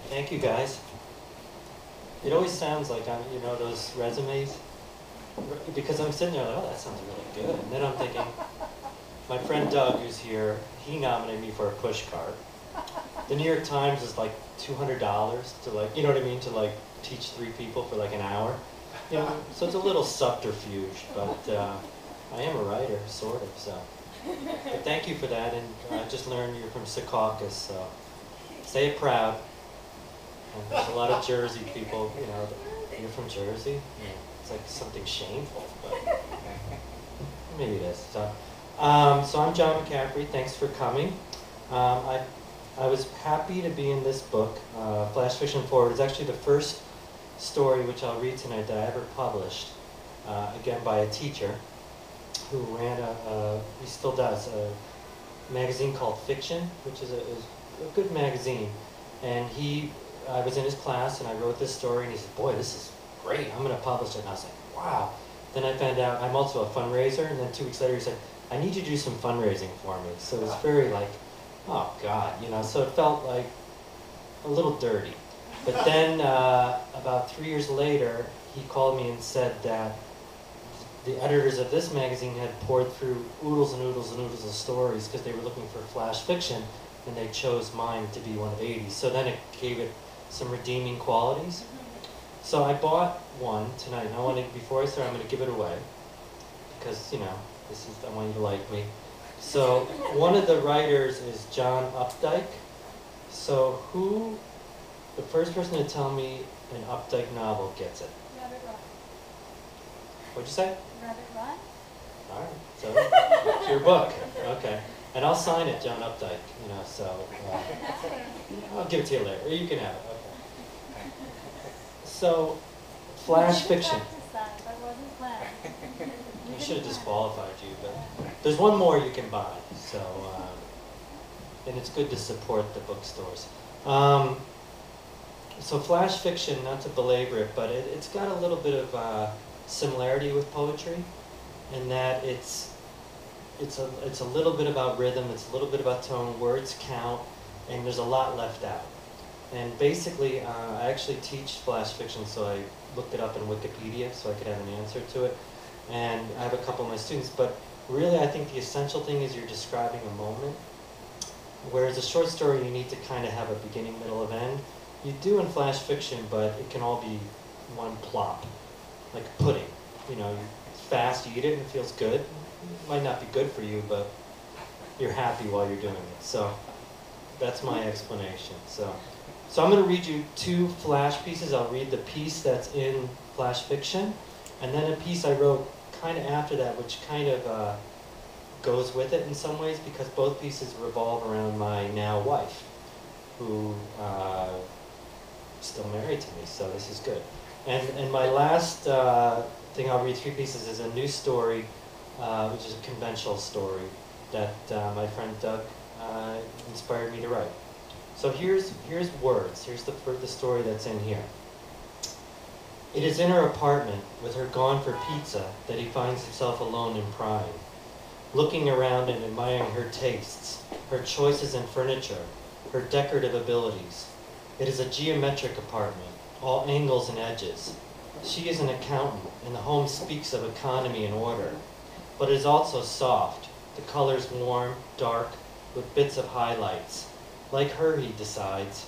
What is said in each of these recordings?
Thank you, guys. It always sounds like I'm, you know, those resumes, because I'm sitting there like, oh, that sounds really good. And then I'm thinking, my friend Doug, who's here, he nominated me for a push cart. The New York Times is like $200 to, like, you know what I mean, to like teach 3 people for like an hour. You know, so it's a little subterfuge, but I am a writer, sort of, so. But thank you for that, and I just learned you're from Secaucus, so say it proud. And there's a lot of Jersey people, you know, you're from Jersey? Yeah, it's like something shameful, but maybe it is. So I'm John McCaffrey, thanks for coming. I was happy to be in this book, Flash Fiction Forward. It's actually the first story which I'll read tonight that I ever published, again by a teacher who ran he still does, a magazine called Fiction, which is a good magazine. And I was in his class and I wrote this story and he said, boy, this is great, I'm going to publish it. And I was like, wow. Then I found out I'm also a fundraiser, and then 2 weeks later he said, I need you to do some fundraising for me. So it was very like, oh God, you know, so it felt like a little dirty. But then about 3 years later, he called me and said that the editors of this magazine had poured through oodles and oodles and oodles of stories because they were looking for flash fiction, and they chose mine to be one of 80. So then it gave it some redeeming qualities. So I bought one tonight, and before I start, I'm going to give it away because, you know, I want you to like me. So one of the writers is John Updike. So the first person to tell me an Updike novel gets it? Rabbit Run. What'd you say? Rabbit Run. All right, so it's your book, okay. And I'll sign it, John Updike, you know, so I'll give it to you later, or you can have it, okay. So, flash fiction. That wasn't planned. I should have disqualified you, but there's one more you can buy, so, and it's good to support the bookstores. So flash fiction, not to belabor it, but it's got a little bit of similarity with poetry, in that it's a little bit about rhythm, it's a little bit about tone, words count, and there's a lot left out. And basically, I actually teach flash fiction, so I looked it up in Wikipedia so I could have an answer to it. And I have a couple of my students, but really I think the essential thing is you're describing a moment. Whereas a short story, you need to kind of have a beginning, middle, and end. You do in flash fiction, but it can all be one plop, like pudding. You know, it's fast, you eat it and it feels good. It might not be good for you, but you're happy while you're doing it. So that's my explanation. So I'm going to read you 2 flash pieces. I'll read the piece that's in flash fiction, and then a piece I wrote kind of after that, which kind of goes with it in some ways, because both pieces revolve around my now wife, who is still married to me, so this is good. And my last thing I'll read, 3 pieces, is a new story, which is a conventional story that my friend Doug inspired me to write. So here's words. Here's the story that's in here. It is in her apartment, with her gone for pizza, that he finds himself alone and prying, looking around and admiring her tastes, her choices in furniture, her decorative abilities. It is a geometric apartment, all angles and edges. She is an accountant, and the home speaks of economy and order. But it is also soft, the colors warm, dark, with bits of highlights. Like her, he decides.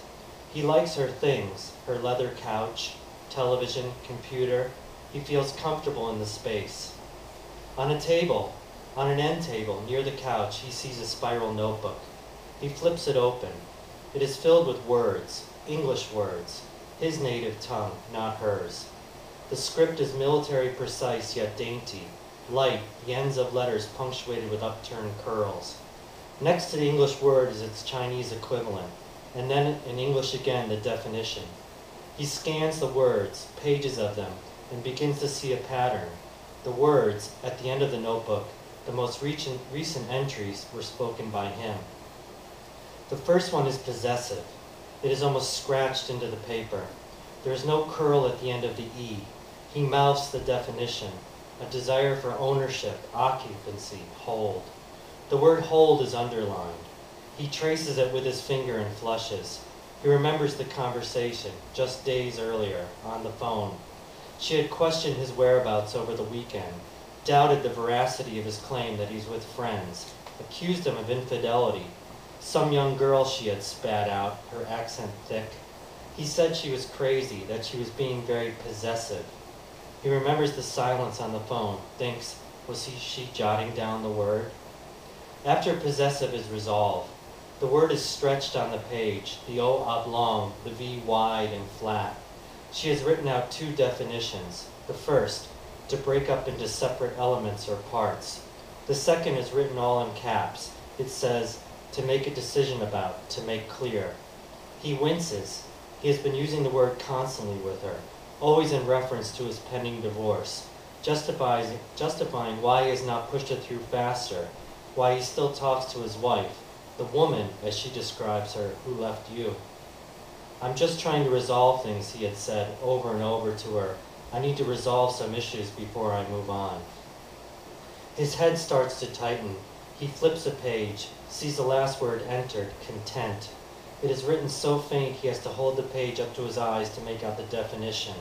He likes her things, her leather couch, television, computer. He feels comfortable in the space. On a table, on an end table, near the couch, he sees a spiral notebook. He flips it open. It is filled with words, English words, his native tongue, not hers. The script is military precise yet dainty, light, the ends of letters punctuated with upturned curls. Next to the English word is its Chinese equivalent, and then in English again the definition. He scans the words, pages of them, and begins to see a pattern. The words, at the end of the notebook, the most recent entries, were spoken by him. The first one is possessive. It is almost scratched into the paper. There is no curl at the end of the E. He mouths the definition, a desire for ownership, occupancy, hold. The word hold is underlined. He traces it with his finger and flushes. He remembers the conversation, just days earlier, on the phone. She had questioned his whereabouts over the weekend, doubted the veracity of his claim that he's with friends, accused him of infidelity. Some young girl, she had spat out, her accent thick. He said she was crazy, that she was being very possessive. He remembers the silence on the phone, thinks, was she jotting down the word? After possessive is resolve. The word is stretched on the page, the O oblong, the V wide and flat. She has written out 2 definitions. The first, to break up into separate elements or parts. The second is written all in caps. It says, to make a decision about, to make clear. He winces. He has been using the word constantly with her, always in reference to his pending divorce, justifying why he has not pushed it through faster, why he still talks to his wife, the woman, as she describes her, who left you. I'm just trying to resolve things, he had said over and over to her. I need to resolve some issues before I move on. His head starts to tighten. He flips a page, sees the last word entered, content. It is written so faint he has to hold the page up to his eyes to make out the definition.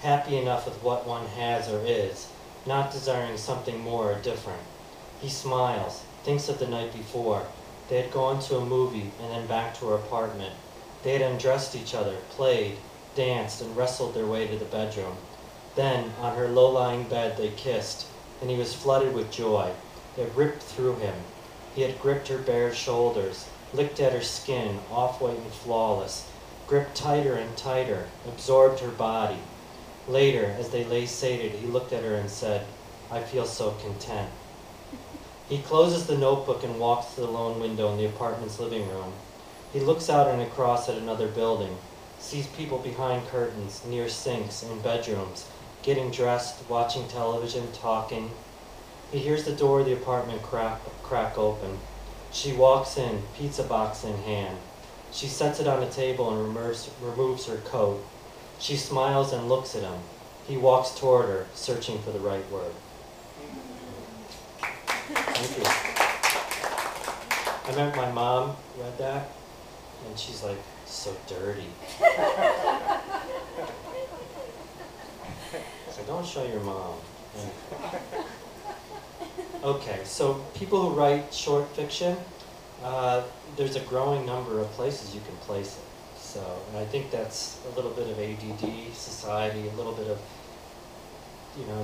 Happy enough with what one has or is, not desiring something more or different. He smiles, thinks of the night before. They had gone to a movie and then back to her apartment. They had undressed each other, played, danced, and wrestled their way to the bedroom. Then, on her low-lying bed, they kissed, and he was flooded with joy. It ripped through him. He had gripped her bare shoulders, licked at her skin, off-white and flawless, gripped tighter and tighter, absorbed her body. Later, as they lay sated, he looked at her and said, I feel so content. He closes the notebook and walks to the lone window in the apartment's living room. He looks out and across at another building, sees people behind curtains, near sinks, in bedrooms, getting dressed, watching television, talking. He hears the door of the apartment crack open. She walks in, pizza box in hand. She sets it on a table and removes her coat. She smiles and looks at him. He walks toward her, searching for the right word. Thank you. I remember my mom read that, and she's like, so dirty. So don't show your mom. Okay, so people who write short fiction, there's a growing number of places you can place it. So, and I think that's a little bit of ADD, society, a little bit of,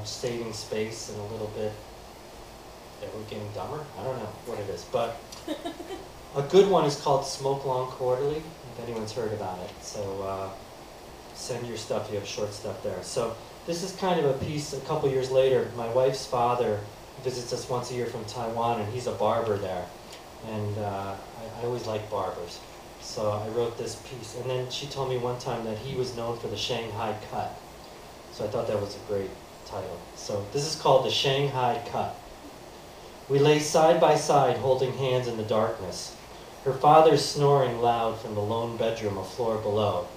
saving space, and a little bit that we're getting dumber. I don't know what it is, but a good one is called Smoke Long Quarterly, if anyone's heard about it. So send your stuff, you have short stuff there. So this is kind of a piece a couple years later. My wife's father visits us once a year from Taiwan, and he's a barber there. And I always like barbers. So I wrote this piece. And then she told me one time that he was known for the Shanghai cut. So I thought that was a great title. So this is called The Shanghai Cut. We lay side by side, holding hands in the darkness. Her father snoring loud from the lone bedroom a floor below.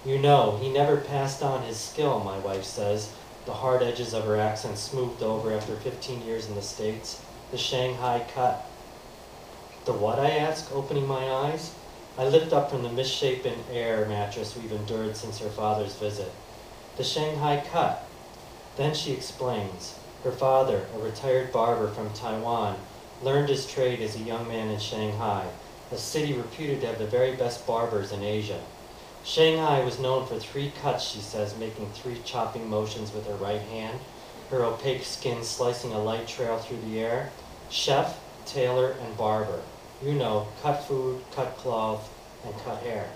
You know, he never passed on his skill, my wife says, the hard edges of her accent smoothed over after 15 years in the States. The Shanghai cut. The what, I ask, opening my eyes? I lift up from the misshapen air mattress we've endured since her father's visit. The Shanghai cut. Then she explains. Her father, a retired barber from Taiwan, learned his trade as a young man in Shanghai, a city reputed to have the very best barbers in Asia. Shanghai was known for 3 cuts, she says, making 3 chopping motions with her right hand, her opaque skin slicing a light trail through the air. Chef, tailor, and barber. You know, cut food, cut cloth, and cut hair.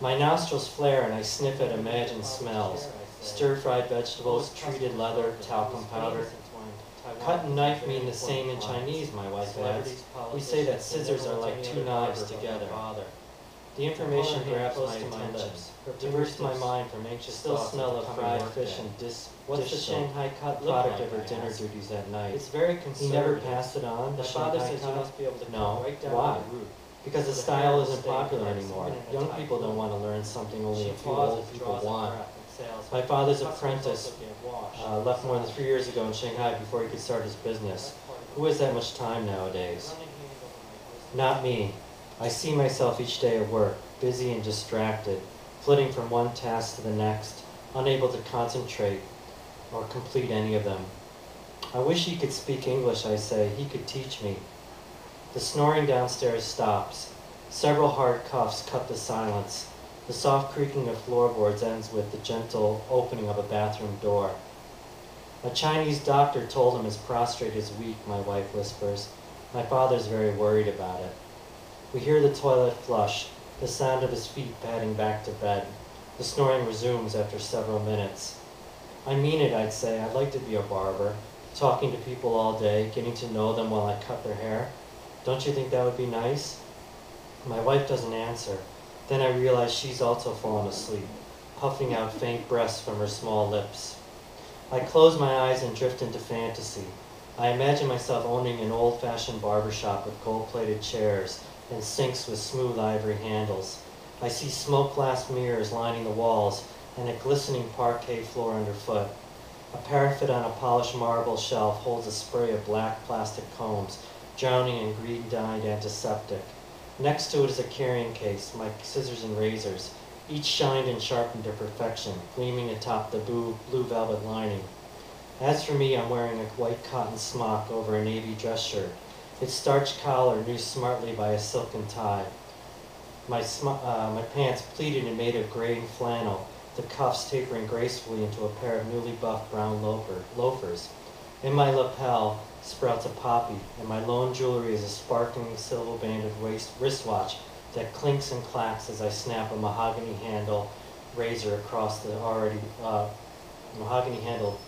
My nostrils flare and I sniff at imagined smells. Stir-fried vegetables, treated leather, talcum powder. Cut and knife mean the same in Chinese, my wife adds. We say that scissors are like 2 knives together. The information grabs my attention, diverts my mind from anxious thoughts smell of fried fish and What's the Shanghai cut product of her dinner duties at night? It's very conservative. He never passed it on. The father says you must be able to no. Right down why? The root. Because the style isn't popular anymore. Young people don't want to learn something only a few old people want. My father's apprentice left more than 3 years ago in Shanghai before he could start his business. Who has that much time nowadays? Not me. I see myself each day at work, busy and distracted, flitting from one task to the next, unable to concentrate or complete any of them. I wish he could speak English, I say. He could teach me. The snoring downstairs stops. Several hard cuffs cut the silence. The soft creaking of floorboards ends with the gentle opening of a bathroom door. A Chinese doctor told him his prostate is weak, my wife whispers. My father's very worried about it. We hear the toilet flush, the sound of his feet padding back to bed. The snoring resumes after several minutes. I mean it, I'd say. I'd like to be a barber, talking to people all day, getting to know them while I cut their hair. Don't you think that would be nice? My wife doesn't answer. Then I realize she's also fallen asleep, puffing out faint breaths from her small lips. I close my eyes and drift into fantasy. I imagine myself owning an old-fashioned barbershop with gold-plated chairs and sinks with smooth ivory handles. I see smoke-glass mirrors lining the walls and a glistening parquet floor underfoot. A parapet on a polished marble shelf holds a spray of black plastic combs, drowning in green-dyed antiseptic. Next to it is a carrying case, my scissors and razors, each shined and sharpened to perfection, gleaming atop the blue velvet lining. As for me, I'm wearing a white cotton smock over a navy dress shirt, its starched collar noosed smartly by a silken tie. My pants pleated and made of gray and flannel, the cuffs tapering gracefully into a pair of newly buffed brown loafers. In my lapel sprouts a poppy, and my lone jewelry is a sparkling silver-banded wristwatch that clinks and clacks as I snap a mahogany handle razor across the mahogany handled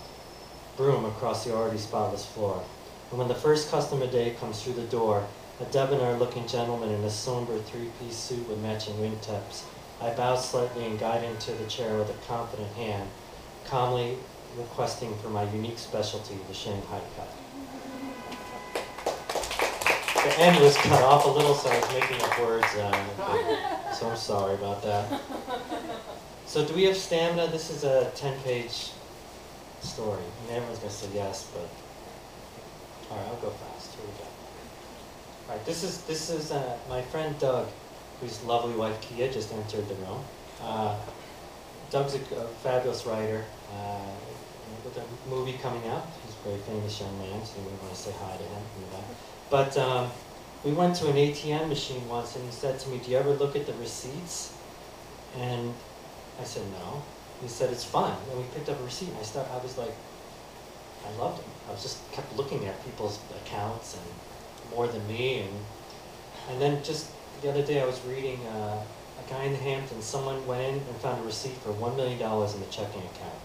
broom across the already spotless floor. And when the first customer day comes through the door, a debonair-looking gentleman in a somber three-piece suit with matching wingtips, I bow slightly and guide him to the chair with a confident hand, calmly requesting for my unique specialty, the Shanghai cut. The end was cut off a little, so I was making up words, so I'm sorry about that. So do we have stamina? This is a 10-page story. I mean, everyone's going to say yes, but all right, I'll go fast. Here we go. All right, this is my friend Doug, whose lovely wife Kia just entered the room. Doug's a fabulous writer with a movie coming out. He's a very famous young man, so we want to say hi to him. But we went to an ATM machine once, and he said to me, "Do you ever look at the receipts?" And I said, "No." He said, "It's fun." And we picked up a receipt, and I was like, I loved it. I was just kept looking at people's accounts and more than me, and then just the other day I was reading a guy in the Hamptons. Someone went in and found a receipt for $1 million in the checking account,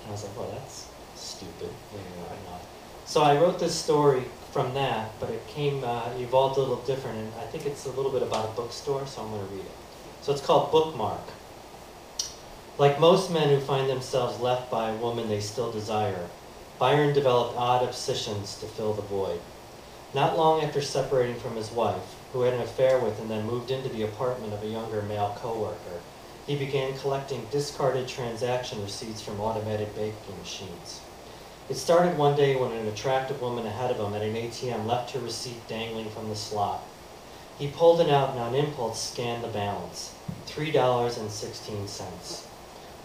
and I was like, "Well, that's stupid." So I wrote this story from that, but it evolved a little different, and I think it's a little bit about a bookstore, so I'm going to read it. So it's called Bookmark. Like most men who find themselves left by a woman they still desire, Byron developed odd obsessions to fill the void. Not long after separating from his wife, who had an affair with and then moved into the apartment of a younger male coworker, he began collecting discarded transaction receipts from automated banking machines. It started one day when an attractive woman ahead of him at an ATM left her receipt dangling from the slot. He pulled it out and on impulse scanned the balance, $3.16.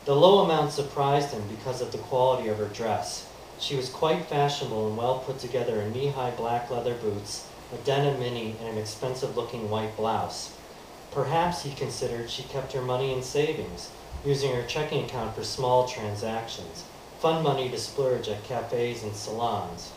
The low amount surprised him because of the quality of her dress. She was quite fashionable and well put together in knee-high black leather boots, a denim mini, and an expensive-looking white blouse. Perhaps, he considered, she kept her money in savings, using her checking account for small transactions, fun money to splurge at cafes and salons.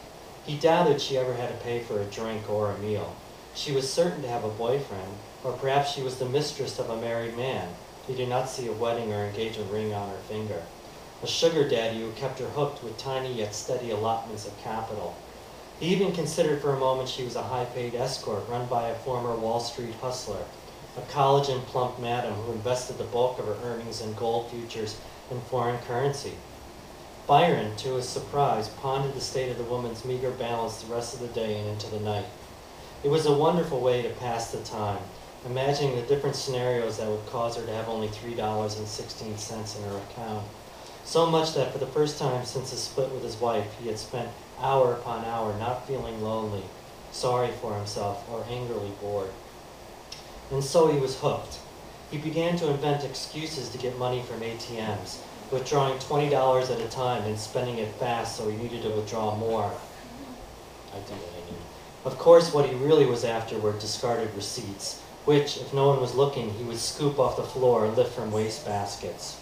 He doubted she ever had to pay for a drink or a meal. She was certain to have a boyfriend, or perhaps she was the mistress of a married man. He did not see a wedding or engagement ring on her finger. A sugar daddy who kept her hooked with tiny yet steady allotments of capital. He even considered for a moment she was a high-paid escort run by a former Wall Street hustler, a college and plump madam who invested the bulk of her earnings in gold futures and foreign currency. Byron, to his surprise, pondered the state of the woman's meager balance the rest of the day and into the night. It was a wonderful way to pass the time, imagining the different scenarios that would cause her to have only $3.16 in her account. So much that for the first time since his split with his wife, he had spent hour upon hour not feeling lonely, sorry for himself, or angrily bored. and so he was hooked. He began to invent excuses to get money from ATMs, withdrawing $20 at a time and spending it fast so he needed to withdraw more. I do that, I knew. Of course, what he really was after were discarded receipts, which, if no one was looking, he would scoop off the floor and lift from wastebaskets.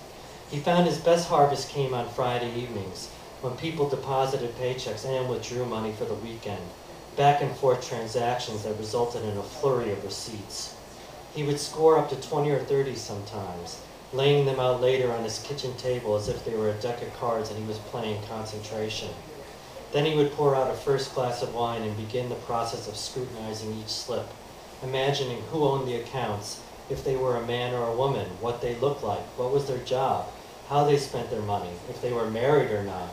He found his best harvest came on Friday evenings, when people deposited paychecks and withdrew money for the weekend, back and forth transactions that resulted in a flurry of receipts. He would score up to 20 or 30 sometimes, laying them out later on his kitchen table as if they were a deck of cards and he was playing concentration. Then he would pour out a first glass of wine and begin the process of scrutinizing each slip, imagining who owned the accounts, if they were a man or a woman, what they looked like, what was their job, how they spent their money, if they were married or not,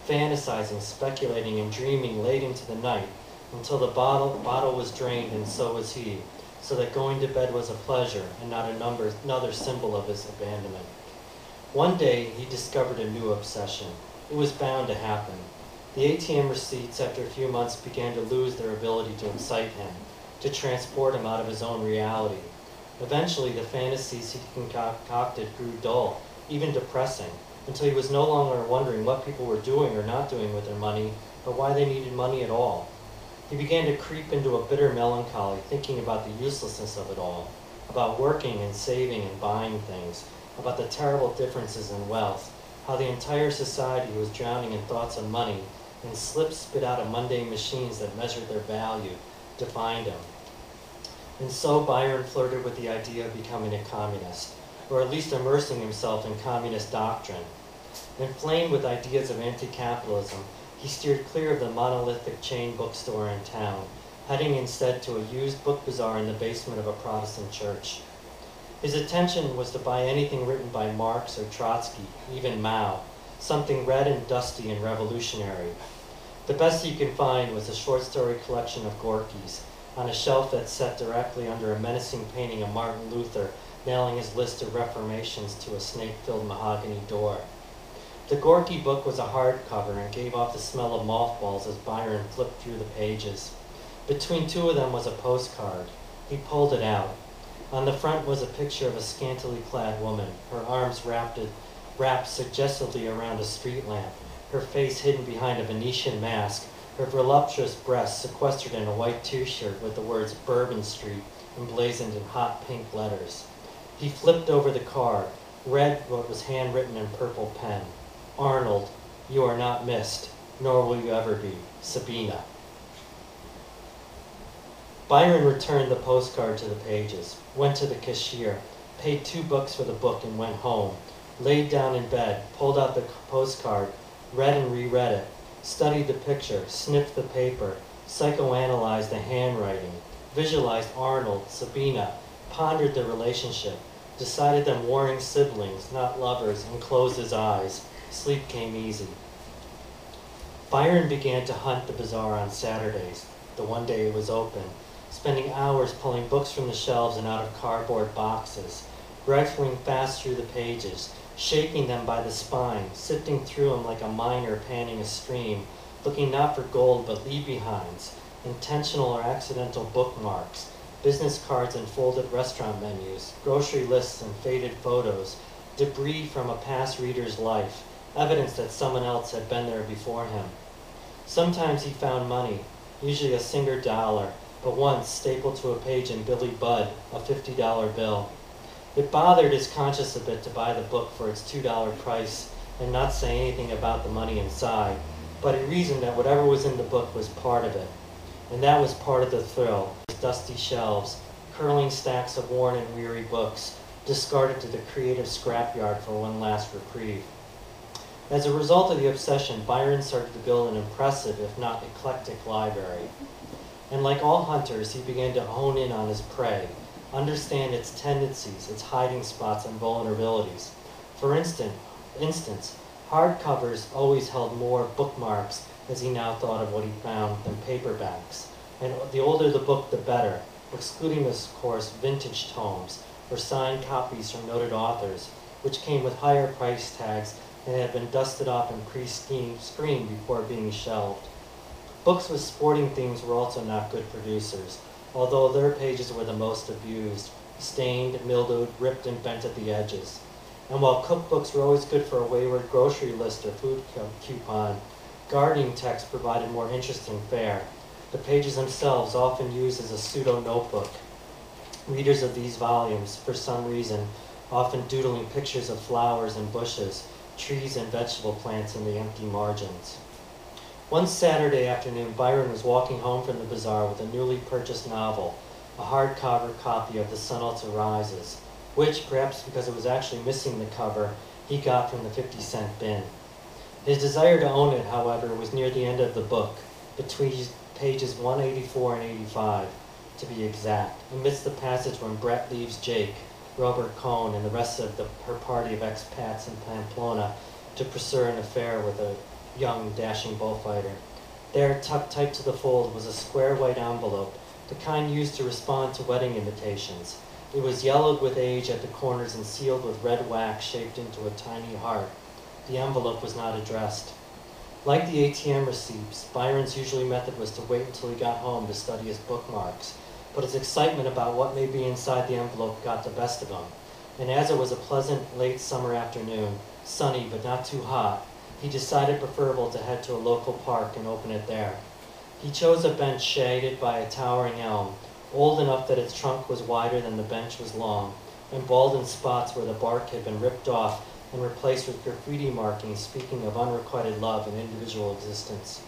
fantasizing, speculating, and dreaming late into the night until the bottle was drained and so was he, so that going to bed was a pleasure and not another symbol of his abandonment. One day he discovered a new obsession. It was bound to happen. The ATM receipts after a few months began to lose their ability to excite him, to transport him out of his own reality. Eventually the fantasies he concocted grew dull, even depressing, until he was no longer wondering what people were doing or not doing with their money, or why they needed money at all. He began to creep into a bitter melancholy, thinking about the uselessness of it all, about working and saving and buying things, about the terrible differences in wealth, how the entire society was drowning in thoughts of money, and spit out of mundane machines that measured their value, defined him. And so Byron flirted with the idea of becoming a communist, or at least immersing himself in communist doctrine. Inflamed with ideas of anti-capitalism, he steered clear of the monolithic chain bookstore in town, heading instead to a used book bazaar in the basement of a Protestant church. His attention was to buy anything written by Marx or Trotsky, even Mao, something red and dusty and revolutionary. The best he could find was a short story collection of Gorky's, on a shelf that sat directly under a menacing painting of Martin Luther, nailing his list of reformations to a snake-filled mahogany door. The Gorky book was a hardcover and gave off the smell of mothballs as Byron flipped through the pages. Between two of them was a postcard. He pulled it out. On the front was a picture of a scantily clad woman, her arms wrapped suggestively around a street lamp, her face hidden behind a Venetian mask, her voluptuous breasts sequestered in a white t-shirt with the words Bourbon Street emblazoned in hot pink letters. He flipped over the card, read what was handwritten in purple pen. Arnold, you are not missed, nor will you ever be. Sabina. Byron returned the postcard to the pages, went to the cashier, paid $2 for the book and went home, laid down in bed, pulled out the postcard, read and reread it, studied the picture, sniffed the paper, psychoanalyzed the handwriting, visualized Arnold, Sabina, pondered the relationship, decided them warring siblings, not lovers, and closed his eyes. Sleep came easy. Byron began to hunt the bazaar on Saturdays, the one day it was open, spending hours pulling books from the shelves and out of cardboard boxes, rifling fast through the pages, shaping them by the spine, sifting through them like a miner panning a stream, looking not for gold but leave-behinds, intentional or accidental bookmarks, business cards and folded restaurant menus, grocery lists and faded photos, debris from a past reader's life, evidence that someone else had been there before him. Sometimes he found money, usually a single dollar, but once stapled to a page in Billy Budd, a $50 bill. It bothered his conscience a bit to buy the book for its $2 price and not say anything about the money inside, but he reasoned that whatever was in the book was part of it. And that was part of the thrill, his dusty shelves, curling stacks of worn and weary books, discarded to the creative scrapyard for one last reprieve. As a result of the obsession, Byron started to build an impressive, if not eclectic, library. And like all hunters, he began to hone in on his prey, understand its tendencies, its hiding spots and vulnerabilities. For instance, hardcovers always held more bookmarks, as he now thought of what he found, than paperbacks. And the older the book, the better, excluding, of course, vintage tomes, or signed copies from noted authors, which came with higher price tags and had been dusted off and pre-screened before being shelved. Books with sporting themes were also not good producers. although their pages were the most abused, stained, mildewed, ripped, and bent at the edges. And while cookbooks were always good for a wayward grocery list or food coupon, gardening text provided more interesting fare. The pages themselves often used as a pseudo-notebook. Readers of these volumes, for some reason, often doodling pictures of flowers and bushes, trees and vegetable plants in the empty margins. One Saturday afternoon, Byron was walking home from the bazaar with a newly purchased novel, a hardcover copy of The Sun Also Rises, which, perhaps because it was actually missing the cover, he got from the 50-cent bin. His desire to own it, however, was near the end of the book, between pages 184 and 85, to be exact, amidst the passage when Brett leaves Jake, Robert Cohn, and the rest of her party of expats in Pamplona to pursue an affair with a young, dashing bullfighter. There, tucked tight to the fold, was a square white envelope, the kind used to respond to wedding invitations. It was yellowed with age at the corners and sealed with red wax shaped into a tiny heart. The envelope was not addressed. Like the ATM receipts, Byron's usual method was to wait until he got home to study his bookmarks, but his excitement about what may be inside the envelope got the best of him, and as it was a pleasant late summer afternoon, sunny but not too hot, he decided preferable to head to a local park and open it there. He chose a bench shaded by a towering elm, old enough that its trunk was wider than the bench was long, and bald in spots where the bark had been ripped off and replaced with graffiti markings speaking of unrequited love and individual existence.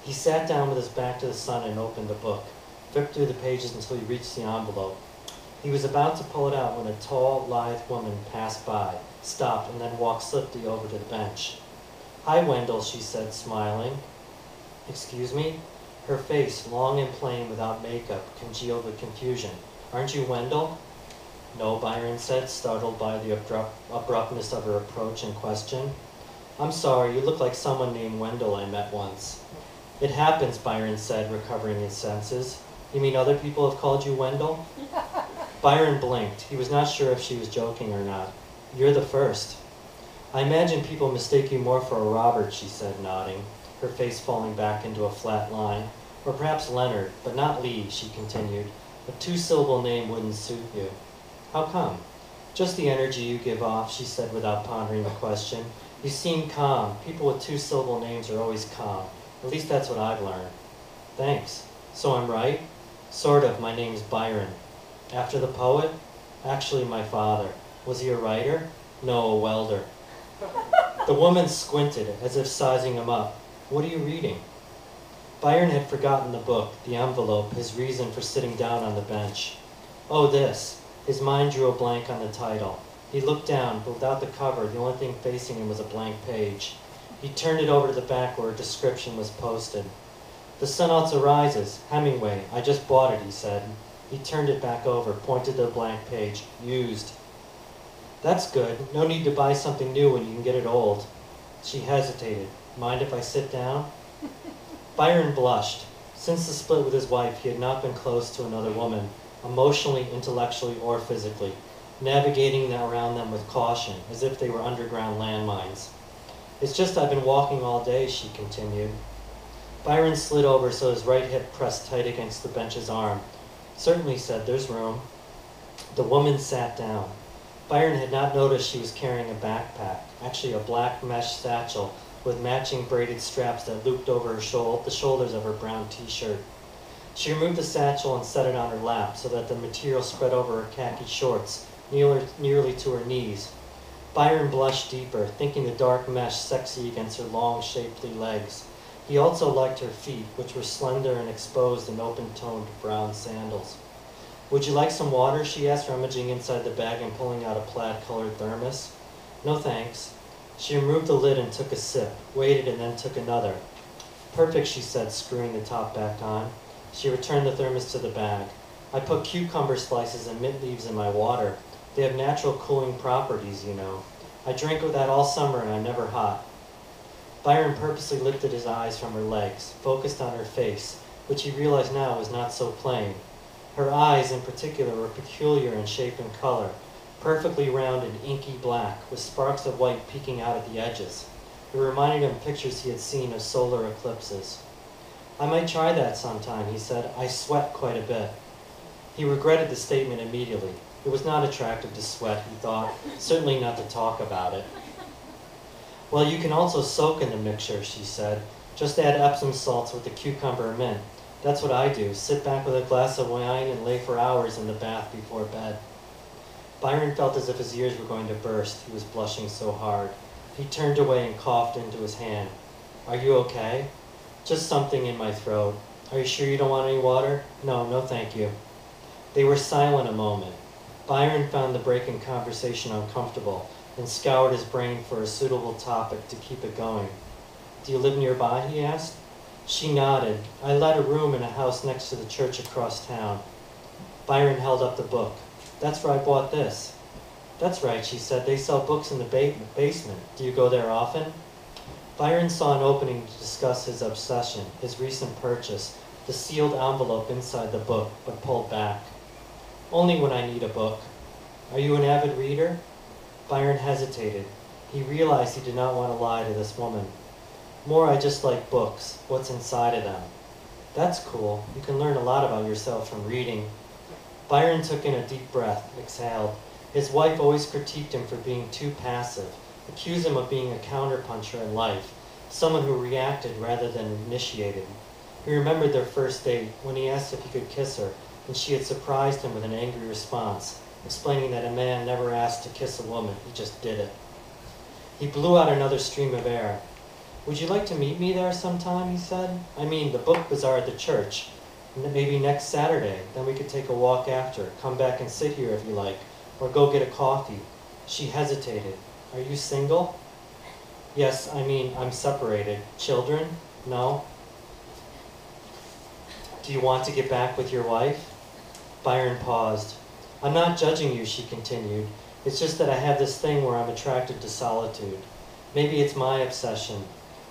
He sat down with his back to the sun and opened the book, flipped through the pages until he reached the envelope. He was about to pull it out when a tall, lithe woman passed by, stopped, and then walked swiftly over to the bench. "Hi, Wendell," she said, smiling. "Excuse me?" Her face, long and plain without makeup, congealed with confusion. "Aren't you Wendell?" "No," Byron said, startled by the abruptness of her approach and question. "I'm sorry, you look like someone named Wendell I met once." "It happens," Byron said, recovering his senses. "You mean other people have called you Wendell?" Byron blinked. He was not sure if she was joking or not. "You're the first." "I imagine people mistake you more for a Robert," she said, nodding, her face falling back into a flat line. "Or perhaps Leonard, but not Lee," she continued. "A two-syllable name wouldn't suit you." "How come?" "Just the energy you give off," she said without pondering the question. "You seem calm. People with two-syllable names are always calm. At least that's what I've learned." "Thanks. So I'm right?" "Sort of. My name's Byron." "After the poet?" "Actually, my father." "Was he a writer?" "No, a welder." The woman squinted, as if sizing him up. "What are you reading?" Byron had forgotten the book, the envelope, his reason for sitting down on the bench. "Oh, this." His mind drew a blank on the title. He looked down, but without the cover, the only thing facing him was a blank page. He turned it over to the back where a description was posted. "The Sun Also Rises, Hemingway. I just bought it," he said. He turned it back over, pointed to the blank page. "Used." "That's good. No need to buy something new when you can get it old." She hesitated. "Mind if I sit down?" Byron blushed. Since the split with his wife, he had not been close to another woman, emotionally, intellectually, or physically, navigating around them with caution, as if they were underground landmines. "It's just I've been walking all day," she continued. Byron slid over so his right hip pressed tight against the bench's arm. "Certainly," he said, "there's room." The woman sat down. Byron had not noticed she was carrying a backpack, actually a black mesh satchel with matching braided straps that looped over the shoulders of her brown t-shirt. She removed the satchel and set it on her lap so that the material spread over her khaki shorts, nearly to her knees. Byron blushed deeper, thinking the dark mesh sexy against her long, shapely legs. He also liked her feet, which were slender and exposed in open-toned brown sandals. "Would you like some water?" she asked, rummaging inside the bag and pulling out a plaid-colored thermos. "No, thanks." She removed the lid and took a sip, waited, and then took another. "Perfect," she said, screwing the top back on. She returned the thermos to the bag. "I put cucumber slices and mint leaves in my water. They have natural cooling properties, you know. I drink of that all summer and I'm never hot." Byron purposely lifted his eyes from her legs, focused on her face, which he realized now was not so plain. Her eyes, in particular, were peculiar in shape and color, perfectly round and inky black, with sparks of white peeking out at the edges. It reminded him of pictures he had seen of solar eclipses. "I might try that sometime," he said. "I sweat quite a bit." He regretted the statement immediately. It was not attractive to sweat, he thought, certainly not to talk about it. Well, you can also soak in the mixture, she said. Just add Epsom salts with the cucumber and mint. That's what I do, sit back with a glass of wine and lay for hours in the bath before bed. Byron felt as if his ears were going to burst. He was blushing so hard. He turned away and coughed into his hand. Are you okay? Just something in my throat. Are you sure you don't want any water? No, thank you. They were silent a moment. Byron found the break in conversation uncomfortable and scoured his brain for a suitable topic to keep it going. Do you live nearby? He asked. She nodded. I let a room in a house next to the church across town. Byron held up the book. That's where I bought this. That's right, she said. They sell books in the basement. Do you go there often? Byron saw an opening to discuss his obsession, his recent purchase, the sealed envelope inside the book, but pulled back. Only when I need a book. Are you an avid reader? Byron hesitated. He realized he did not want to lie to this woman. More, I just like books, what's inside of them. That's cool. You can learn a lot about yourself from reading. Byron took in a deep breath, exhaled. His wife always critiqued him for being too passive, accused him of being a counterpuncher in life, someone who reacted rather than initiated. He remembered their first date when he asked if he could kiss her, and she had surprised him with an angry response, explaining that a man never asked to kiss a woman, he just did it. He blew out another stream of air. Would you like to meet me there sometime, he said. I mean, the book bazaar at the church. Maybe next Saturday, then we could take a walk after, come back and sit here if you like, or go get a coffee. She hesitated. Are you single? Yes, I mean, I'm separated. Children? No. Do you want to get back with your wife? Byron paused. I'm not judging you, she continued. It's just that I have this thing where I'm attracted to solitude. Maybe it's my obsession.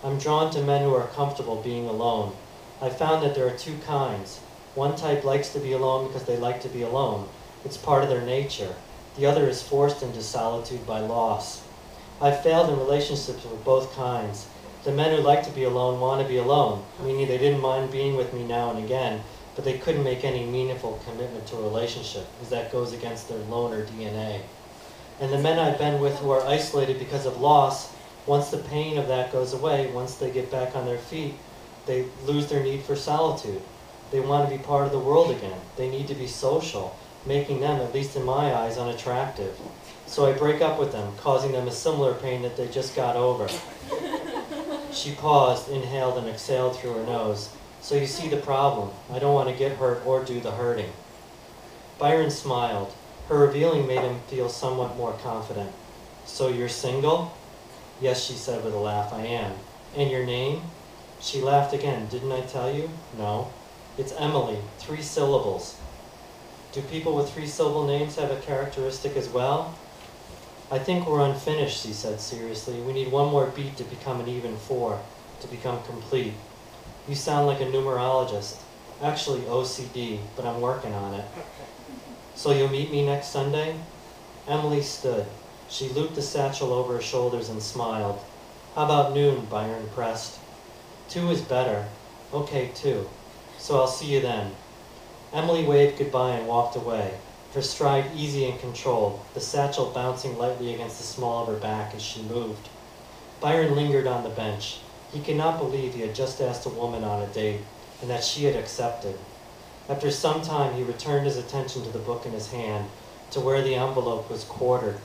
I'm drawn to men who are comfortable being alone. I found that there are two kinds. One type likes to be alone because they like to be alone. It's part of their nature. The other is forced into solitude by loss. I've failed in relationships with both kinds. The men who like to be alone want to be alone, meaning they didn't mind being with me now and again, but they couldn't make any meaningful commitment to a relationship, because that goes against their loner DNA. And the men I've been with who are isolated because of loss, once the pain of that goes away, once they get back on their feet, they lose their need for solitude. They want to be part of the world again. They need to be social, making them, at least in my eyes, unattractive. So I break up with them, causing them a similar pain that they just got over. She paused, inhaled, and exhaled through her nose. So you see the problem. I don't want to get hurt or do the hurting. Byron smiled. Her revealing made him feel somewhat more confident. So you're single? Yes, she said with a laugh, I am. And your name? She laughed again. Didn't I tell you? No. It's Emily, 3 syllables. Do people with 3-syllable names have a characteristic as well? I think we're unfinished, she said seriously. We need one more beat to become an even 4, to become complete. You sound like a numerologist. Actually OCD, but I'm working on it. So you'll meet me next Sunday? Emily stood. She looped the satchel over her shoulders and smiled. How about noon, Byron pressed. 2 is better. Okay, 2. So I'll see you then. Emily waved goodbye and walked away, her stride easy and controlled, the satchel bouncing lightly against the small of her back as she moved. Byron lingered on the bench. He could not believe he had just asked a woman on a date, and that she had accepted. After some time, he returned his attention to the book in his hand, to where the envelope was quartered.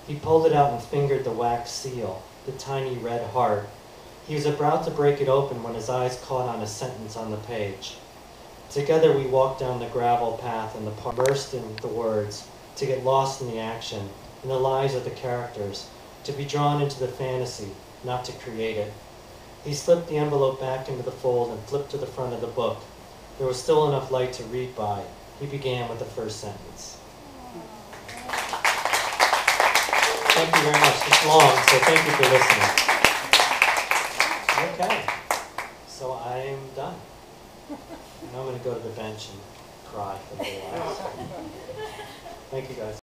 He pulled it out and fingered the wax seal, the tiny red heart. He was about to break it open when his eyes caught on a sentence on the page. Together we walked down the gravel path in the park, immersed in the words, to get lost in the action, in the lives of the characters, to be drawn into the fantasy, not to create it. He slipped the envelope back into the fold and flipped to the front of the book. There was still enough light to read by. He began with the first sentence. Thank you very much. It's long, so thank you for listening. Okay, so I am done. And I'm going to go to the bench and cry for a little while. Thank you, guys.